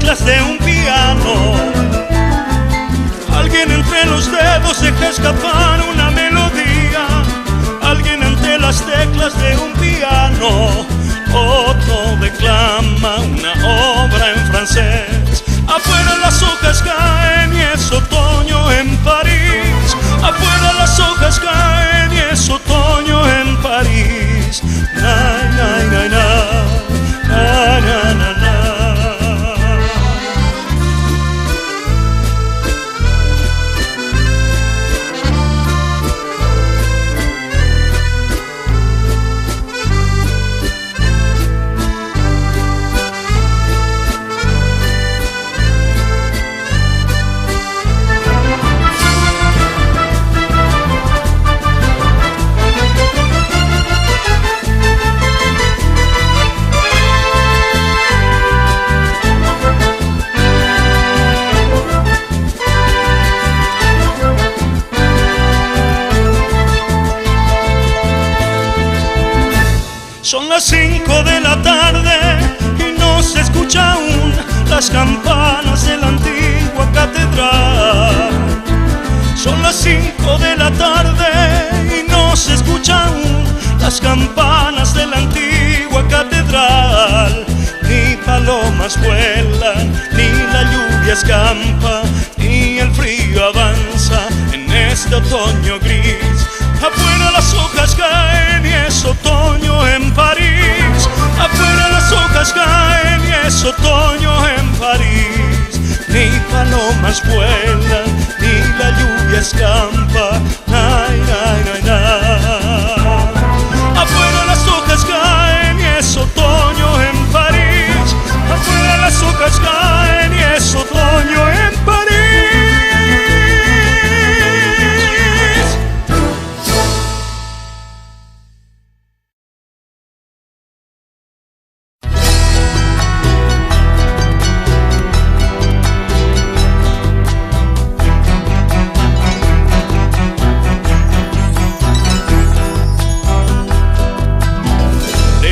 teclas de un piano. Alguien entre los dedos deja escapar una melodía. Alguien entre las teclas de un piano. Otro declama una obra en francés. Afuera las hojas caen y es otoño en París. Afuera las hojas caen y es otoño en París. Na, na, na, na, na, na, na, na. Son las 5 de la tarde y no se escucha aún las campanas de la antigua catedral. Son las 5 de la tarde y no se escucha aún las campanas de la antigua catedral. Ni palomas vuelan, ni la lluvia escampa, ni el frío avanza en este otoño gris. Afuera las hojas caen y es otoño en París. Afuera las hojas caen y es otoño en París. Ni palomas vuelan, ni la lluvia escampa. Ay, ay, ay, ay. Afuera las hojas caen y es otoño en París. Afuera las hojas caen y es otoño en París.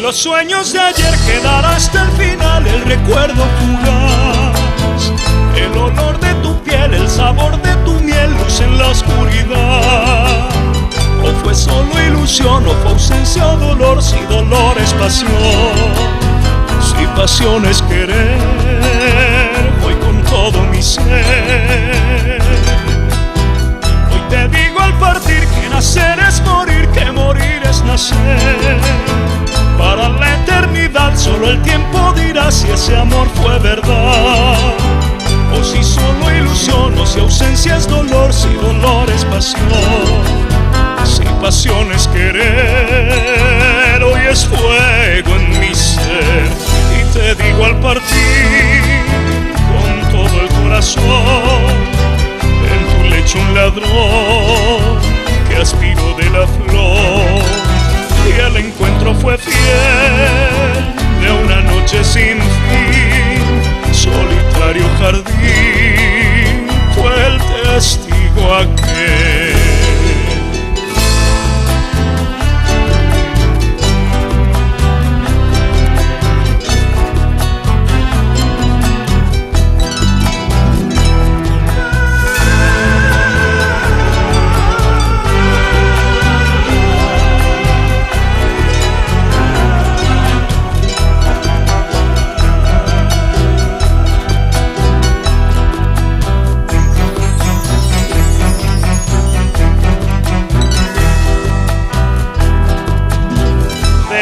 Los sueños de ayer quedará hasta el final el recuerdo fugaz. El olor de tu piel, el sabor de tu miel, luz en la oscuridad. O fue solo ilusión, o fue ausencia o dolor. Si dolor es pasión, si pasión es querer, voy con todo mi ser. Hoy te digo al partir que nacer es morir, que morir es nacer. Para la eternidad solo el tiempo dirá si ese amor fue verdad, o si solo ilusión, o si ausencia es dolor, si dolor es pasión, si pasión es querer. Hoy es fuego en mi ser y te digo al partir con todo el corazón. En tu lecho un ladrón que aspiró de la flor, y el encuentro fue fiel de una noche sin fin. Solitario jardín fue el testigo aquel.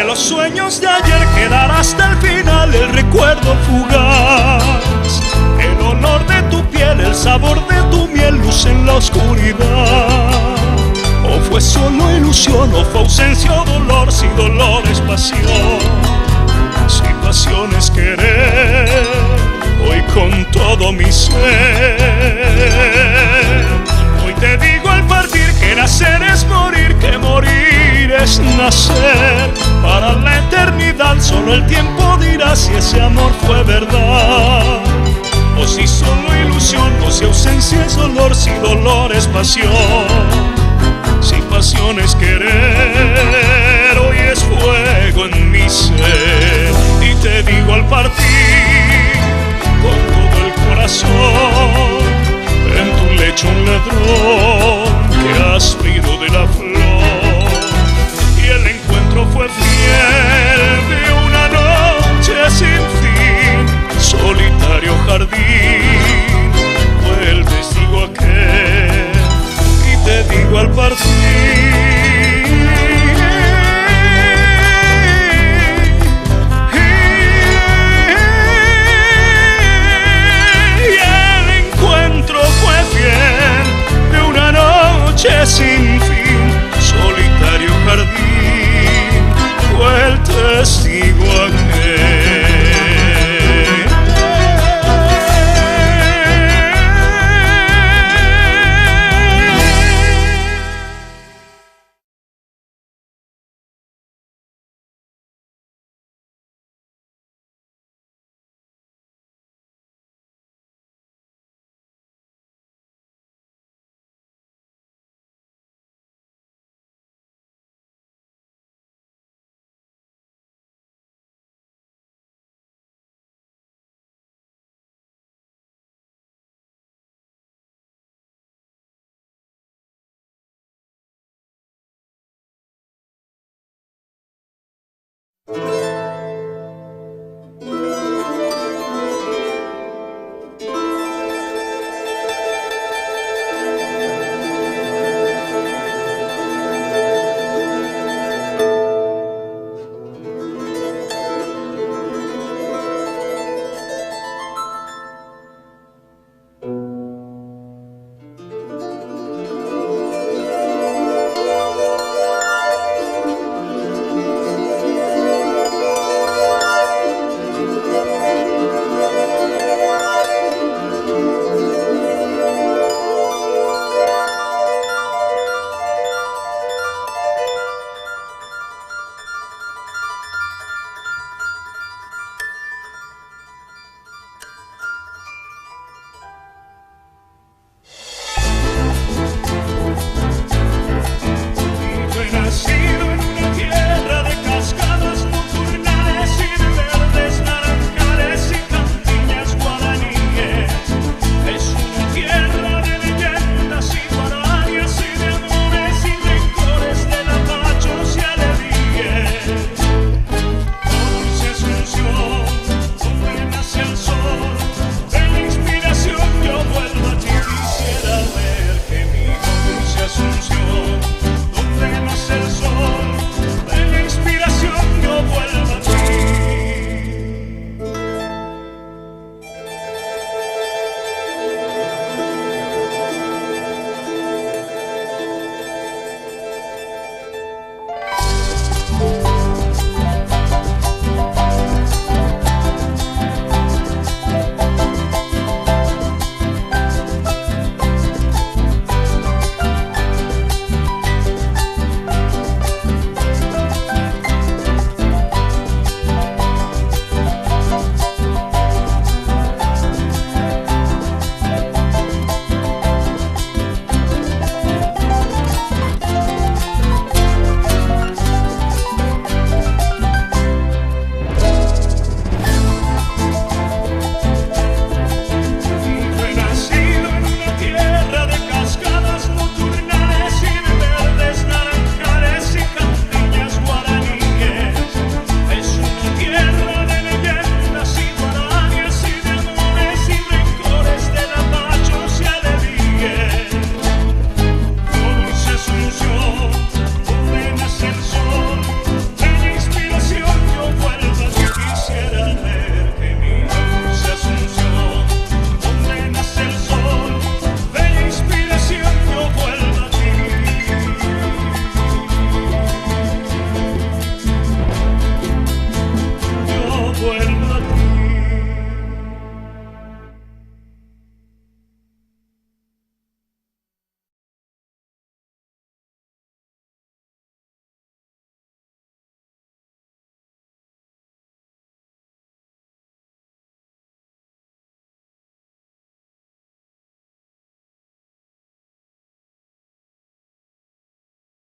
Los sueños de ayer quedará hasta el final el recuerdo fugaz. El olor de tu piel, el sabor de tu miel, luz en la oscuridad. O fue solo ilusión, o fue ausencia o dolor. Si dolor es pasión, si pasión es querer, hoy con todo mi ser. Hoy te digo al partir que nacer es morir, que morir es nacer. Para la eternidad solo el tiempo dirá si ese amor fue verdad, o si solo ilusión, o si ausencia es dolor, si dolor es pasión, si pasión es querer. Hoy es fuego en mi ser y te digo al partir con jardín.